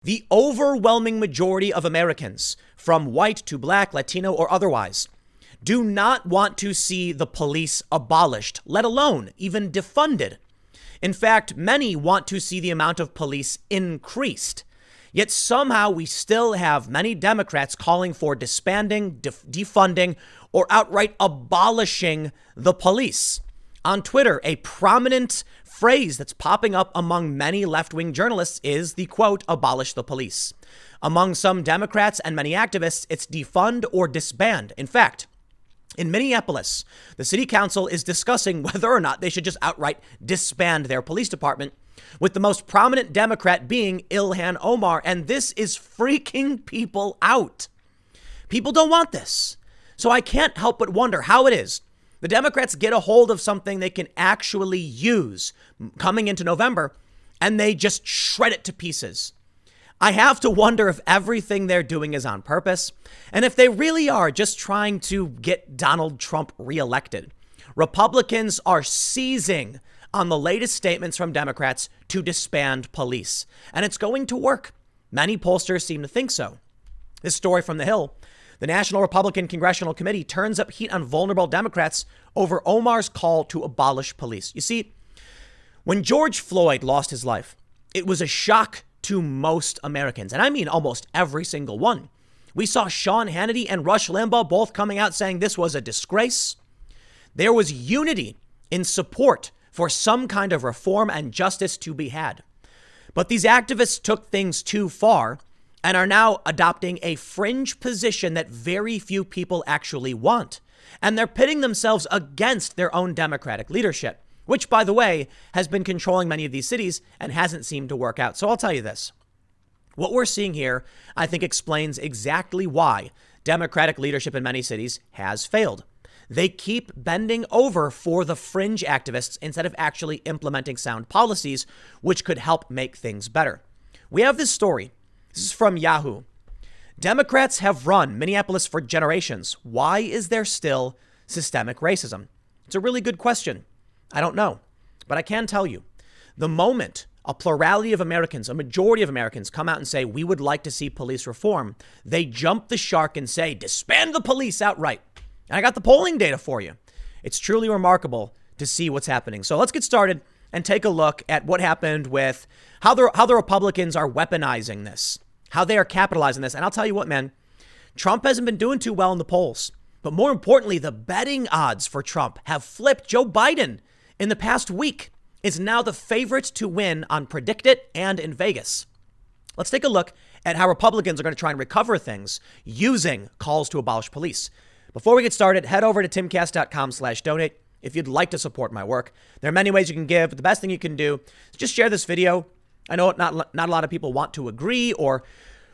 The overwhelming majority of Americans, from white to black, Latino, or otherwise, do not want to see the police abolished, let alone even defunded. In fact, many want to see the amount of police increased. Yet somehow we still have many Democrats calling for disbanding, defunding, or outright abolishing the police. On Twitter, a prominent phrase that's popping up among many left-wing journalists is the quote, abolish the police. Among some Democrats and many activists, it's defund or disband. In fact, in Minneapolis, the city council is discussing whether or not they should just outright disband their police department, with the most prominent Democrat being Ilhan Omar. And this is freaking people out. People don't want this. So I can't help but wonder how it is the Democrats get a hold of something they can actually use coming into November, and they just shred it to pieces. I have to wonder if everything they're doing is on purpose, and if they really are just trying to get Donald Trump reelected. Republicans are seizing on the latest statements from Democrats to disband police, and it's going to work. Many pollsters seem to think so. This story from The Hill. The National Republican Congressional Committee turns up heat on vulnerable Democrats over Omar's call to abolish police. You see, when George Floyd lost his life, it was a shock to most Americans, and I mean almost every single one. We saw Sean Hannity and Rush Limbaugh both coming out saying this was a disgrace. There was unity in support for some kind of reform and justice to be had. But these activists took things too far and are now adopting a fringe position that very few people actually want. And they're pitting themselves against their own Democratic leadership, which, by the way, has been controlling many of these cities and hasn't seemed to work out. So I'll tell you this. What we're seeing here, I think, explains exactly why Democratic leadership in many cities has failed. They keep bending over for the fringe activists instead of actually implementing sound policies, which could help make things better. We have this story. This is from Yahoo. Democrats have run Minneapolis for generations. Why is there still systemic racism? It's a really good question. I don't know, but I can tell you, the moment a plurality of Americans, a majority of Americans come out and say, we would like to see police reform, they jump the shark and say, disband the police outright. And I got the polling data for you. It's truly remarkable to see what's happening. So let's get started and take a look at what happened with how the Republicans are weaponizing this, how they are capitalizing this. And I'll tell you what, man, Trump hasn't been doing too well in the polls. But more importantly, the betting odds for Trump have flipped. Joe Biden in the past week is now the favorite to win on Predict It and in Vegas. Let's take a look at how Republicans are going to try and recover things using calls to abolish police. Before we get started, head over to timcast.com/donate if you'd like to support my work. There are many ways you can give, but the best thing you can do is just share this video. I know not a lot of people want to agree or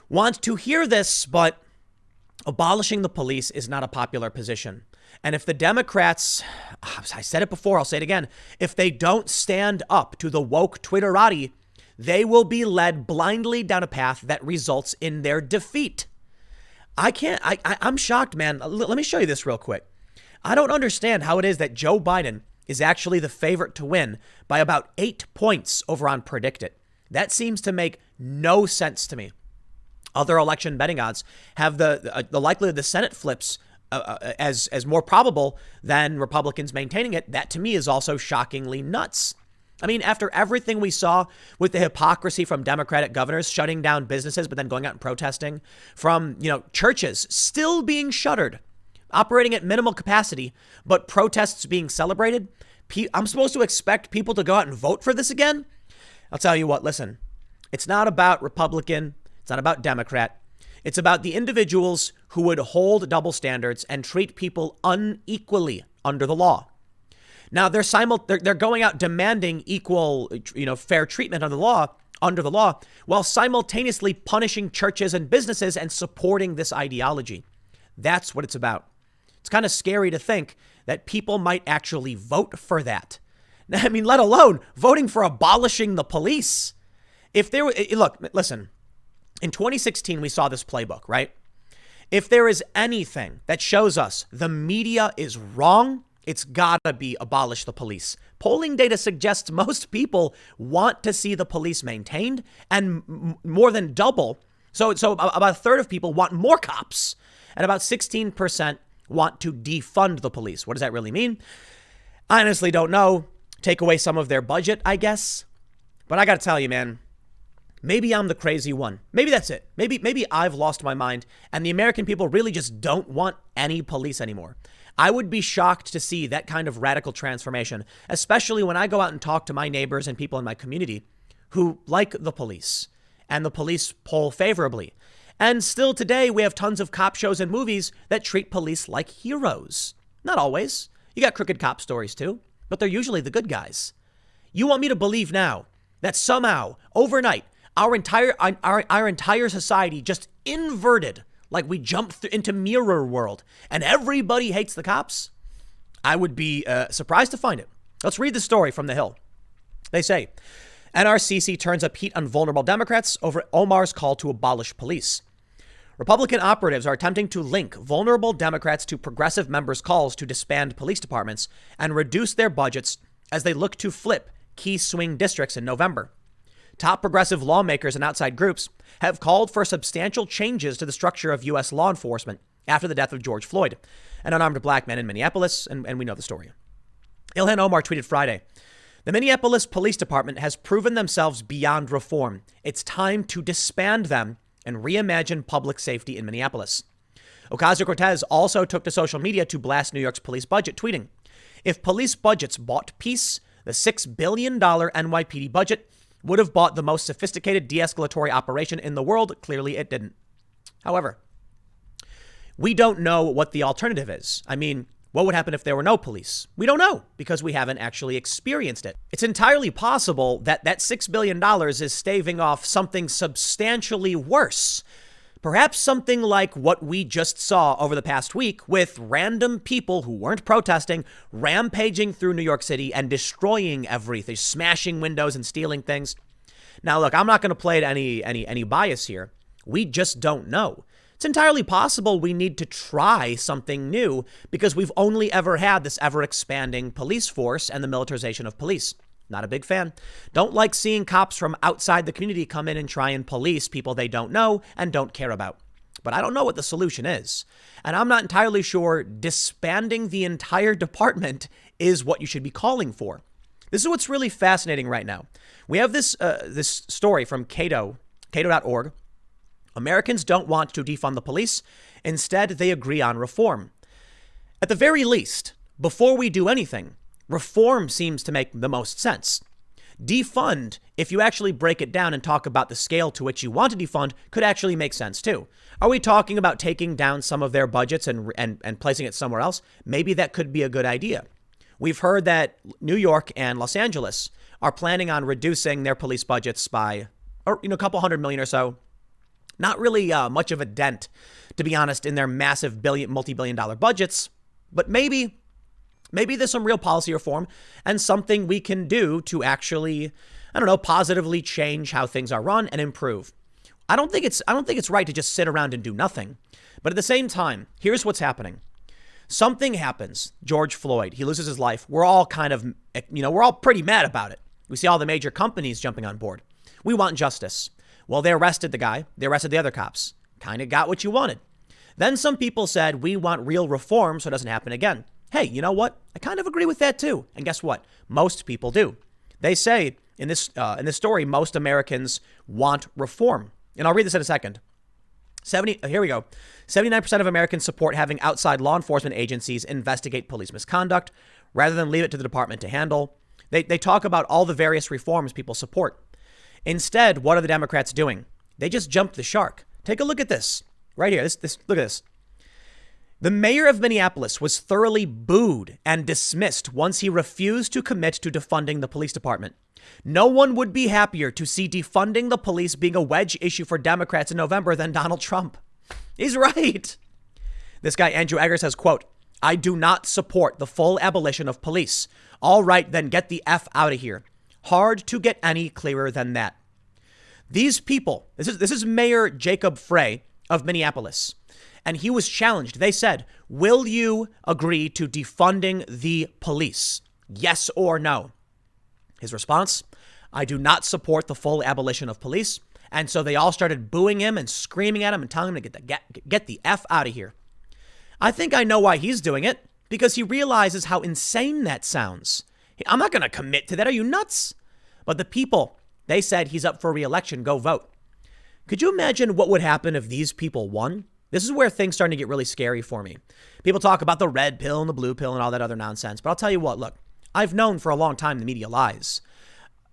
want to hear this, but abolishing the police is not a popular position. And if the Democrats, I said it before, I'll say it again, if they don't stand up to the woke Twitterati, they will be led blindly down a path that results in their defeat. I'm shocked, man. Let me show you this real quick. I don't understand how it is that Joe Biden is actually the favorite to win by about 8 points over on Predict It. That seems to make no sense to me. Other election betting odds have the likelihood the Senate flips as more probable than Republicans maintaining it. That to me is also shockingly nuts. I mean, after everything we saw with the hypocrisy from Democratic governors shutting down businesses, but then going out and protesting, from, churches still being shuttered, operating at minimal capacity, but protests being celebrated, I'm supposed to expect people to go out and vote for this again? I'll tell you what, listen, it's not about Republican. It's not about Democrat. It's about the individuals who would hold double standards and treat people unequally under the law. Now they're going out demanding equal, fair treatment under the law, while simultaneously punishing churches and businesses and supporting this ideology. That's what it's about. It's kind of scary to think that people might actually vote for that. I mean, let alone voting for abolishing the police. Listen, in 2016, we saw this playbook, right? If there is anything that shows us the media is wrong, It's gotta be abolish the police. Polling data suggests most people want to see the police maintained, and more than double. So about a third of people want more cops, and about 16% want to defund the police. What does that really mean? I honestly don't know. Take away some of their budget, I guess. But I gotta tell you, man, maybe I'm the crazy one. Maybe that's it. Maybe I've lost my mind, and the American people really just don't want any police anymore. I would be shocked to see that kind of radical transformation, especially when I go out and talk to my neighbors and people in my community who like the police, and the police poll favorably. And still today, we have tons of cop shows and movies that treat police like heroes. Not always. You got crooked cop stories too, but they're usually the good guys. You want me to believe now that somehow, overnight, our entire society just inverted, like we jumped into mirror world, and everybody hates the cops? I would be surprised to find it. Let's read the story from The Hill. They say, NRCC turns up heat on vulnerable Democrats over Omar's call to abolish police. Republican operatives are attempting to link vulnerable Democrats to progressive members' calls to disband police departments and reduce their budgets as they look to flip key swing districts in November. Top progressive lawmakers and outside groups have called for substantial changes to the structure of U.S. law enforcement after the death of George Floyd, an unarmed black man in Minneapolis, and we know the story. Ilhan Omar tweeted Friday, "The Minneapolis Police Department has proven themselves beyond reform. It's time to disband them and reimagine public safety in Minneapolis." Ocasio-Cortez also took to social media to blast New York's police budget, tweeting, "If police budgets bought peace, the $6 billion NYPD budget would have bought the most sophisticated de-escalatory operation in the world. Clearly it didn't." However, we don't know what the alternative is. I mean, what would happen if there were no police? We don't know because we haven't actually experienced it. It's entirely possible that that $6 billion is staving off something substantially worse. Perhaps something like what we just saw over the past week with random people who weren't protesting, rampaging through New York City and destroying everything, smashing windows and stealing things. Now, look, I'm not going to play any bias here. We just don't know. It's entirely possible we need to try something new because we've only ever had this ever expanding police force and the militarization of police. Not a big fan. Don't like seeing cops from outside the community come in and try and police people they don't know and don't care about. But I don't know what the solution is. And I'm not entirely sure disbanding the entire department is what you should be calling for. This is what's really fascinating right now. We have this story from cato.org. Americans don't want to defund the police. Instead, they agree on reform. At the very least, before we do anything, reform seems to make the most sense. Defund, if you actually break it down and talk about the scale to which you want to defund, could actually make sense too. Are we talking about taking down some of their budgets and placing it somewhere else? Maybe that could be a good idea. We've heard that New York and Los Angeles are planning on reducing their police budgets by a couple $100 million or so. Not really much of a dent, to be honest, in their massive multi-billion dollar budgets. But maybe there's some real policy reform and something we can do to actually, positively change how things are run and improve. I don't think it's right to just sit around and do nothing. But at the same time, here's what's happening. Something happens. George Floyd, he loses his life. We're all we're all pretty mad about it. We see all the major companies jumping on board. We want justice. Well, they arrested the guy. They arrested the other cops. Kind of got what you wanted. Then some people said, we want real reform so it doesn't happen again. Hey, you know what? I kind of agree with that too. And guess what? Most people do. They say in this story, most Americans want reform. And I'll read this in a second. Here we go. 79% of Americans support having outside law enforcement agencies investigate police misconduct rather than leave it to the department to handle. They talk about all the various reforms people support. Instead, what are the Democrats doing? They just jumped the shark. Take a look at this right here. Look at this. The mayor of Minneapolis was thoroughly booed and dismissed once he refused to commit to defunding the police department. No one would be happier to see defunding the police being a wedge issue for Democrats in November than Donald Trump. He's right. This guy, Andrew Eggers, says, quote, "I do not support the full abolition of police. All right, then get the F out of here. Hard to get any clearer than that." These people, this is Mayor Jacob Frey of Minneapolis. and he was challenged. They said, will you agree to defunding the police? Yes or no? His response, I do not support the full abolition of police. And so they all started booing him and screaming at him and telling him to get the F out of here. I think I know why he's doing it, because he realizes how insane that sounds. I'm not going to commit to that. Are you nuts? But the people, they said he's up for re-election. Go vote. Could you imagine what would happen if these people won? This is where things starting to get really scary for me. People talk about the red pill and the blue pill and all that other nonsense. But I'll tell you what, look, I've known for a long time the media lies.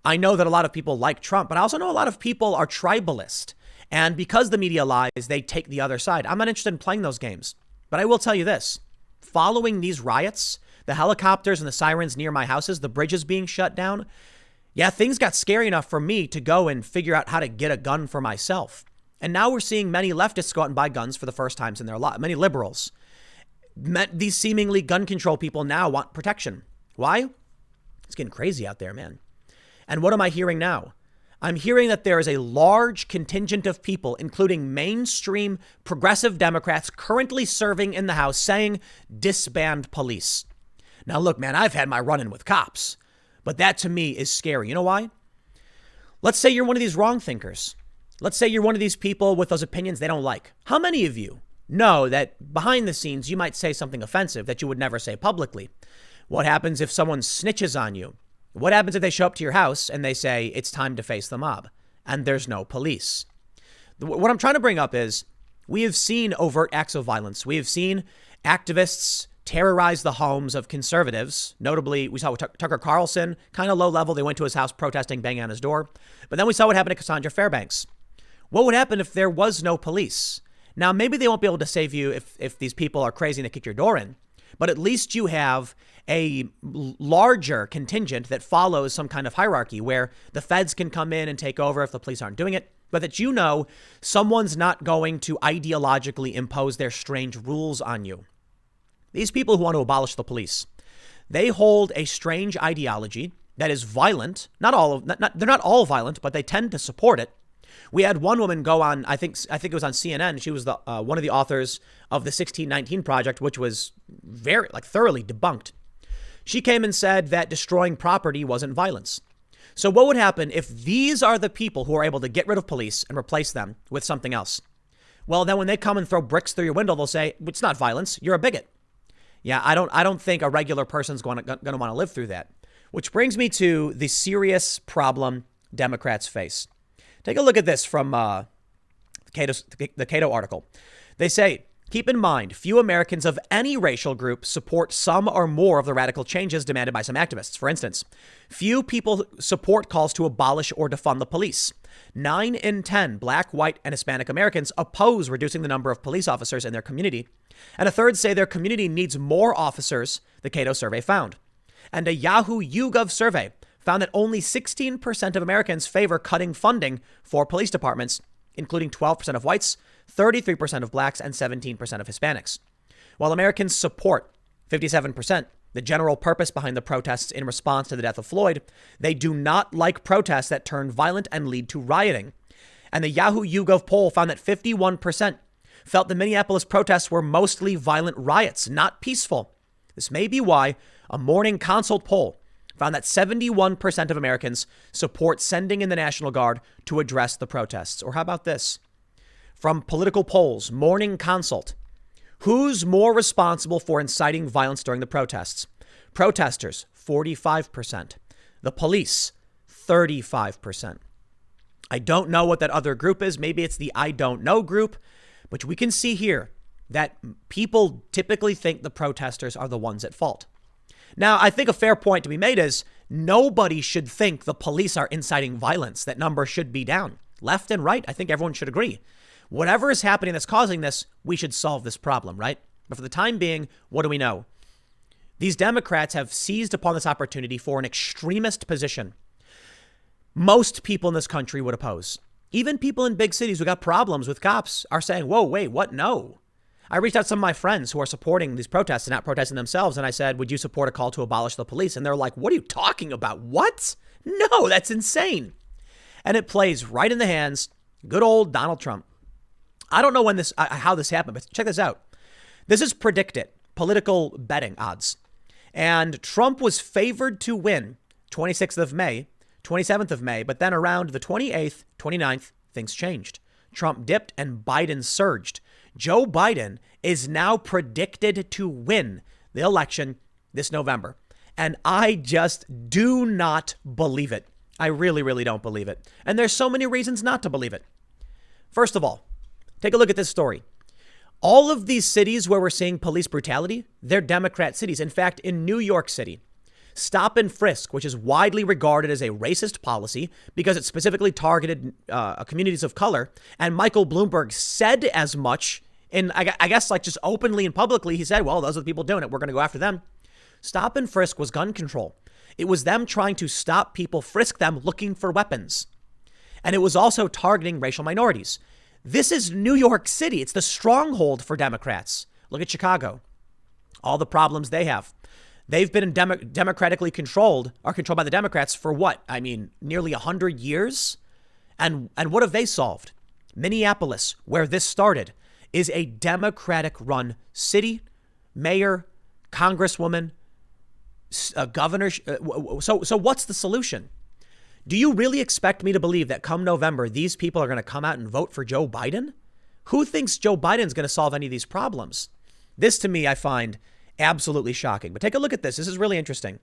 I know that a lot of people like Trump, but I also know a lot of people are tribalist. And because the media lies, they take the other side. I'm not interested in playing those games. But I will tell you this. Following these riots, the helicopters and the sirens near my houses, the bridges being shut down, yeah, things got scary enough for me to go and figure out how to get a gun for myself. And now we're seeing many leftists go out and buy guns for the first times in their life. Many liberals. These seemingly gun control people now want protection. Why? It's getting crazy out there, man. And what am I hearing now? I'm hearing that there is a large contingent of people, including mainstream progressive Democrats currently serving in the House, saying disband police. Now, look, man, I've had my run-in with cops, but that to me is scary. You know why? Let's say you're one of these wrong thinkers. Let's say you're one of these people with those opinions they don't like. How many of you know that behind the scenes you might say something offensive that you would never say publicly? What happens if someone snitches on you? What happens if they show up to your house and they say it's time to face the mob and there's no police? What I'm trying to bring up is we have seen overt acts of violence. We have seen activists terrorize the homes of conservatives. Notably, we saw with Tucker Carlson, kind of low level. They went to his house protesting, banging on his door. But then we saw what happened to Cassandra Fairbanks. What would happen if there was no police? Now, maybe they won't be able to save you if these people are crazy and they kick your door in. But at least you have a larger contingent that follows some kind of hierarchy where the feds can come in and take over if the police aren't doing it, but that you know someone's not going to ideologically impose their strange rules on you. These people who want to abolish the police, they hold a strange ideology that is violent. They're not all violent, but they tend to support it. We had one woman go on, I think it was on CNN. She was the one of the authors of the 1619 Project, which was very thoroughly debunked. She came and said that destroying property wasn't violence. So what would happen if these are the people who are able to get rid of police and replace them with something else? Well, then when they come and throw bricks through your window, they'll say, it's not violence. You're a bigot. Yeah, I don't think a regular person's going to want to live through that. Which brings me to the serious problem Democrats face. Take a look at this from the Cato article. They say, keep in mind, few Americans of any racial group support some or more of the radical changes demanded by some activists. For instance, few people support calls to abolish or defund the police. 9 in 10 Black, white, and Hispanic Americans oppose reducing the number of police officers in their community. And a third say their community needs more officers, the Cato survey found. And a Yahoo YouGov survey found that only 16% of Americans favor cutting funding for police departments, including 12% of whites, 33% of blacks, and 17% of Hispanics. While Americans support 57% the general purpose behind the protests in response to the death of Floyd, they do not like protests that turn violent and lead to rioting. And the Yahoo YouGov poll found that 51% felt the Minneapolis protests were mostly violent riots, not peaceful. This may be why a Morning Consult poll found that 71% of Americans support sending in the National Guard to address the protests. Or how about this? From political polls, Morning Consult. Who's more responsible for inciting violence during the protests? Protesters, 45%. The police, 35%. I don't know what that other group is. Maybe it's the I don't know group. But we can see here that people typically think the protesters are the ones at fault. Now, I think a fair point to be made is nobody should think the police are inciting violence. That number should be down. Left and right, I think everyone should agree. Whatever is happening that's causing this, we should solve this problem, right? But for the time being, what do we know? These Democrats have seized upon this opportunity for an extremist position. Most people in this country would oppose. Even people in big cities who got problems with cops are saying, whoa, wait, what? No. I reached out to some of my friends who are supporting these protests and not protesting themselves. And I said, would you support a call to abolish the police? And they're like, what are you talking about? What? No, that's insane. And it plays right in the hands, good old Donald Trump. I don't know when how this happened, but check this out. This is predicted political betting odds. And Trump was favored to win 26th of May, 27th of May, but then around the 28th, 29th, things changed. Trump dipped and Biden surged. Joe Biden is now predicted to win the election this November. And I just do not believe it. I really, really don't believe it. And there's so many reasons not to believe it. First of all, take a look at this story. All of these cities where we're seeing police brutality, they're Democrat cities. In fact, in New York City, stop and frisk, which is widely regarded as a racist policy because it specifically targeted communities of color. And Michael Bloomberg said as much in, I guess, like just openly and publicly. He said, well, those are the people doing it. We're going to go after them. Stop and frisk was gun control. It was them trying to stop people, frisk them, looking for weapons. And it was also targeting racial minorities. This is New York City. It's the stronghold for Democrats. Look at Chicago. All the problems they have. They've been democratically controlled, or controlled by the Democrats for what? I mean, nearly 100 years? And what have they solved? Minneapolis, where this started, is a Democratic-run city, mayor, congresswoman, governor. So what's the solution? Do you really expect me to believe that come November, these people are going to come out and vote for Joe Biden? Who thinks Joe Biden's going to solve any of these problems? This, to me, I find absolutely shocking. But take a look at this. This is really interesting.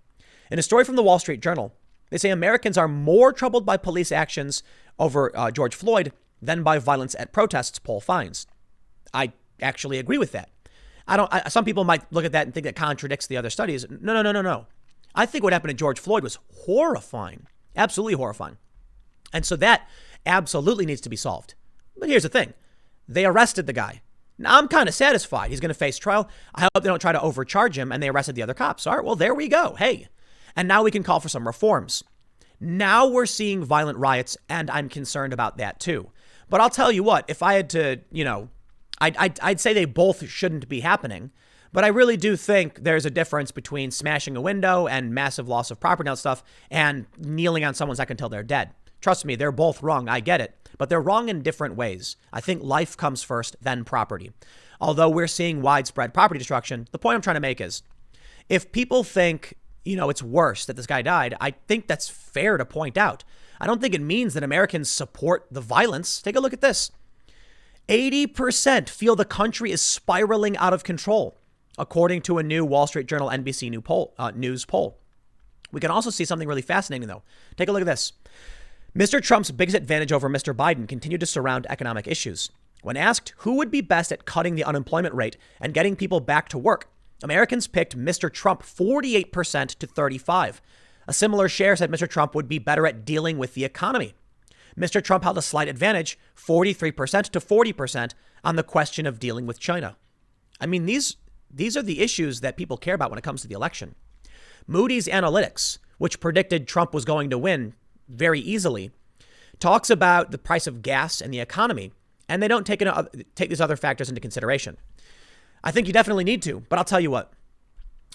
In a story from the Wall Street Journal, they say Americans are more troubled by police actions over George Floyd than by violence at protests, poll finds. I actually agree with that. Some people might look at that and think that contradicts the other studies. No. I think what happened to George Floyd was horrifying. Absolutely horrifying. And so that absolutely needs to be solved. But here's the thing. They arrested the guy. Now, I'm kind of satisfied. He's going to face trial. I hope they don't try to overcharge him, and they arrested the other cops. All right, well, there we go. Hey. And now we can call for some reforms. Now we're seeing violent riots, and I'm concerned about that too. But I'll tell you what, if I had to, I'd say they both shouldn't be happening. But I really do think there's a difference between smashing a window and massive loss of property and stuff and kneeling on someone's neck until they're dead. Trust me, they're both wrong. I get it. But they're wrong in different ways. I think life comes first, then property. Although we're seeing widespread property destruction, the point I'm trying to make is if people think, it's worse that this guy died, I think that's fair to point out. I don't think it means that Americans support the violence. Take a look at this. 80% feel the country is spiraling out of control, according to a new Wall Street Journal NBC News poll. We can also see something really fascinating, though. Take a look at this. Mr. Trump's biggest advantage over Mr. Biden continued to surround economic issues. When asked who would be best at cutting the unemployment rate and getting people back to work, Americans picked Mr. Trump 48% to 35%. A similar share said Mr. Trump would be better at dealing with the economy. Mr. Trump held a slight advantage, 43% to 40%, on the question of dealing with China. I mean, these are the issues that people care about when it comes to the election. Moody's Analytics, which predicted Trump was going to win very easily, talks about the price of gas and the economy, and they don't take these other factors into consideration. I think you definitely need to, but I'll tell you what.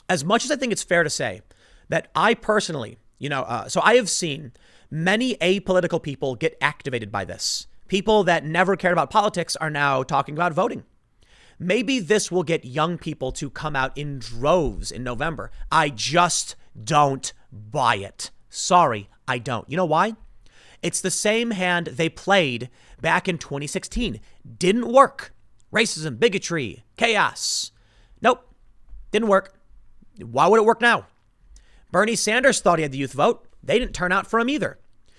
As much as I think it's fair to say that I personally, so I have seen many apolitical people get activated by this. People that never cared about politics are now talking about voting. Maybe this will get young people to come out in droves in November. I just don't buy it. Sorry, I don't. You know why? It's the same hand they played back in 2016. Didn't work. Racism, bigotry, chaos. Nope, didn't work. Why would it work now? Bernie Sanders thought he had the youth vote. They didn't turn out for him either.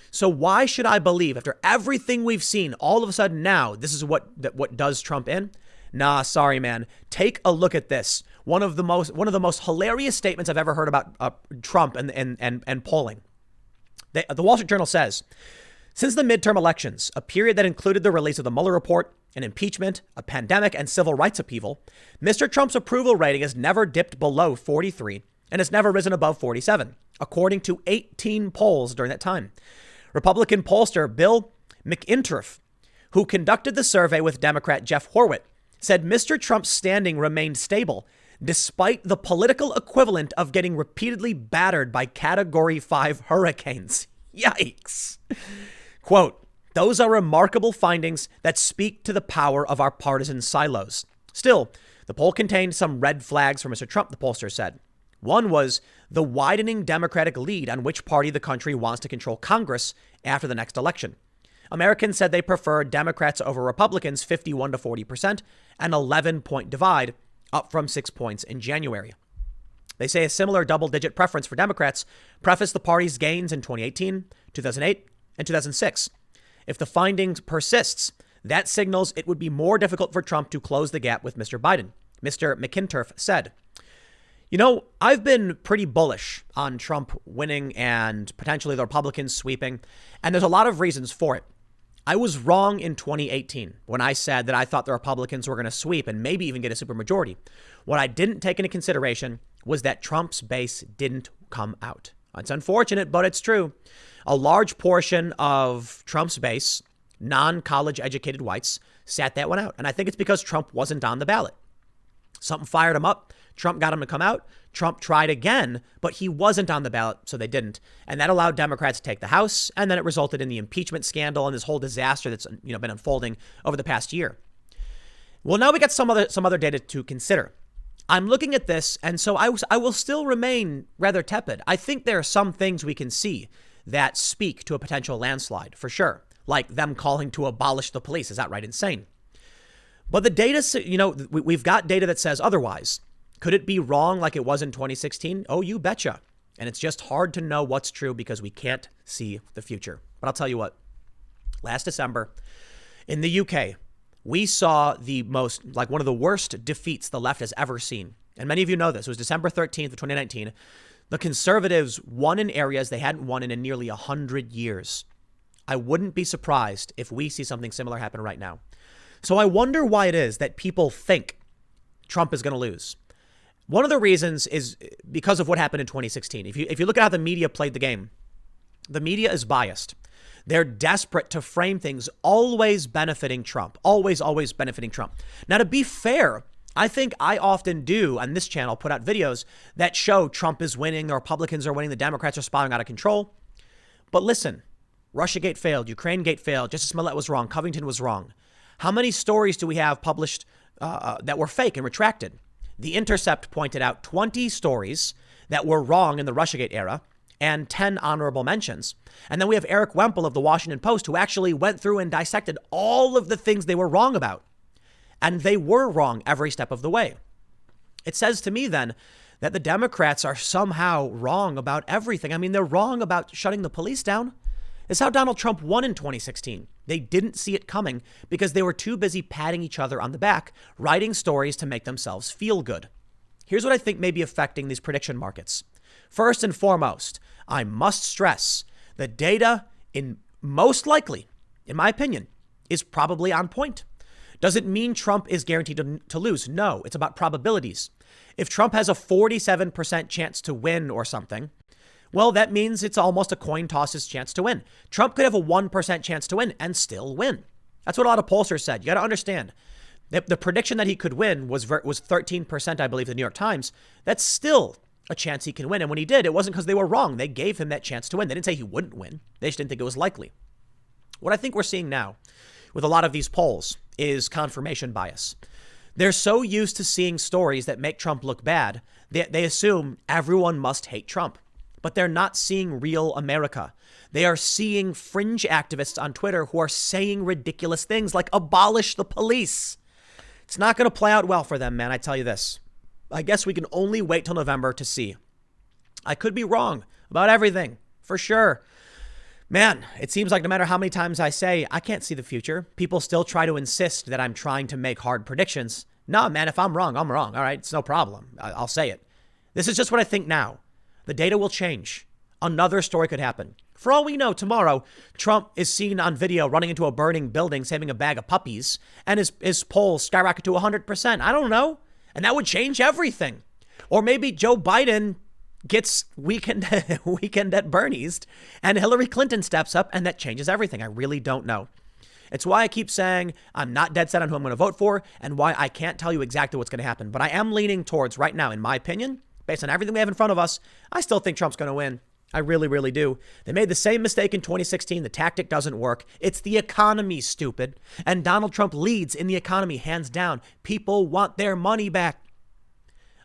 So why should I believe after everything we've seen, all of a sudden now, this is what does Trump in? Nah, sorry, man. Take a look at this. One of the most hilarious statements I've ever heard about Trump and polling. The Wall Street Journal says, since the midterm elections, a period that included the release of the Mueller report, an impeachment, a pandemic, and civil rights upheaval, Mr. Trump's approval rating has never dipped below 43 and has never risen above 47, according to 18 polls during that time. Republican pollster Bill McInturff, who conducted the survey with Democrat Jeff Horwitz, said Mr. Trump's standing remained stable despite the political equivalent of getting repeatedly battered by Category 5 hurricanes. Yikes. Quote, Those are remarkable findings that speak to the power of our partisan silos. Still, the poll contained some red flags for Mr. Trump, the pollster said. One was the widening Democratic lead on which party the country wants to control Congress after the next election. Americans said they prefer Democrats over Republicans 51 to 40%, an 11-point divide, up from 6 points in January. They say a similar double-digit preference for Democrats prefaced the party's gains in 2018, 2008, and 2006. If the findings persists, that signals it would be more difficult for Trump to close the gap with Mr. Biden. Mr. McInturf said, "You know, I've been pretty bullish on Trump winning and potentially the Republicans sweeping, and there's a lot of reasons for it. I was wrong in 2018 when I said that I thought the Republicans were going to sweep and maybe even get a supermajority. What I didn't take into consideration was that Trump's base didn't come out. It's unfortunate, but it's true. A large portion of Trump's base, non-college educated whites, sat that one out. And I think it's because Trump wasn't on the ballot. Something fired him up. Trump got him to come out. Trump tried again, but he wasn't on the ballot, so they didn't. And that allowed Democrats to take the House, and then it resulted in the impeachment scandal and this whole disaster that's been unfolding over the past year. Well, now we got some other data to consider. I'm looking at this, and so I will still remain rather tepid. I think there are some things we can see that speak to a potential landslide, for sure, like them calling to abolish the police. Is that right? Insane. But the data, we've got data that says otherwise. Could it be wrong like it was in 2016? Oh, you betcha. And it's just hard to know what's true because we can't see the future. But I'll tell you what, last December in the UK, we saw one of the worst defeats the left has ever seen. And many of you know this. It was December 13th of 2019. The Conservatives won in areas they hadn't won in nearly 100 years. I wouldn't be surprised if we see something similar happen right now. So I wonder why it is that people think Trump is going to lose. One of the reasons is because of what happened in 2016. If you look at how the media played the game, the media is biased. They're desperate to frame things always benefiting Trump, always benefiting Trump. Now, to be fair, I think I often do on this channel put out videos that show Trump is winning, the Republicans are winning, the Democrats are spiraling out of control. But listen, Russiagate failed, Ukrainegate failed, Justice Smollett was wrong, Covington was wrong. How many stories do we have published that were fake and retracted? The Intercept pointed out 20 stories that were wrong in the Russiagate era and 10 honorable mentions. And then we have Eric Wemple of the Washington Post, who actually went through and dissected all of the things they were wrong about. And they were wrong every step of the way. It says to me then that the Democrats are somehow wrong about everything. I mean, they're wrong about shutting the police down. It's how Donald Trump won in 2016. They didn't see it coming because they were too busy patting each other on the back, writing stories to make themselves feel good. Here's what I think may be affecting these prediction markets. First and foremost, I must stress the data most likely, in my opinion, is probably on point. Does it mean Trump is guaranteed to lose? No, it's about probabilities. If Trump has a 47% chance to win or something, well, that means it's almost a coin toss's chance to win. Trump could have a 1% chance to win and still win. That's what a lot of pollsters said. You got to understand that the prediction that he could win was 13%, I believe, the New York Times. That's still a chance he can win. And when he did, it wasn't because they were wrong. They gave him that chance to win. They didn't say he wouldn't win. They just didn't think it was likely. What I think we're seeing now with a lot of these polls is confirmation bias. They're so used to seeing stories that make Trump look bad, they assume everyone must hate Trump. But they're not seeing real America. They are seeing fringe activists on Twitter who are saying ridiculous things like abolish the police. It's not going to play out well for them, man. I tell you this. I guess we can only wait till November to see. I could be wrong about everything, for sure. Man, it seems like no matter how many times I say I can't see the future, people still try to insist that I'm trying to make hard predictions. Nah, man, if I'm wrong, I'm wrong. All right, it's no problem. I'll say it. This is just what I think now. The data will change. Another story could happen. For all we know, tomorrow, Trump is seen on video running into a burning building, saving a bag of puppies, and his polls skyrocket to 100%. I don't know. And that would change everything. Or maybe Joe Biden gets weekend at Bernie's and Hillary Clinton steps up and that changes everything. I really don't know. It's why I keep saying I'm not dead set on who I'm going to vote for and why I can't tell you exactly what's going to happen. But I am leaning towards right now, in my opinion, based on everything we have in front of us, I still think Trump's going to win. I really, really do. They made the same mistake in 2016. The tactic doesn't work. It's the economy, stupid. And Donald Trump leads in the economy, hands down. People want their money back.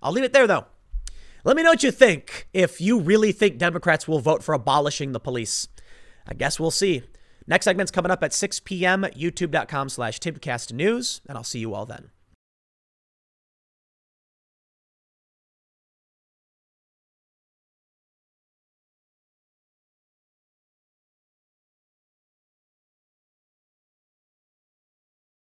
I'll leave it there, though. Let me know what you think. If you really think Democrats will vote for abolishing the police, I guess we'll see. Next segment's coming up at 6 p.m. YouTube.com/TimcastNews, and I'll see you all then.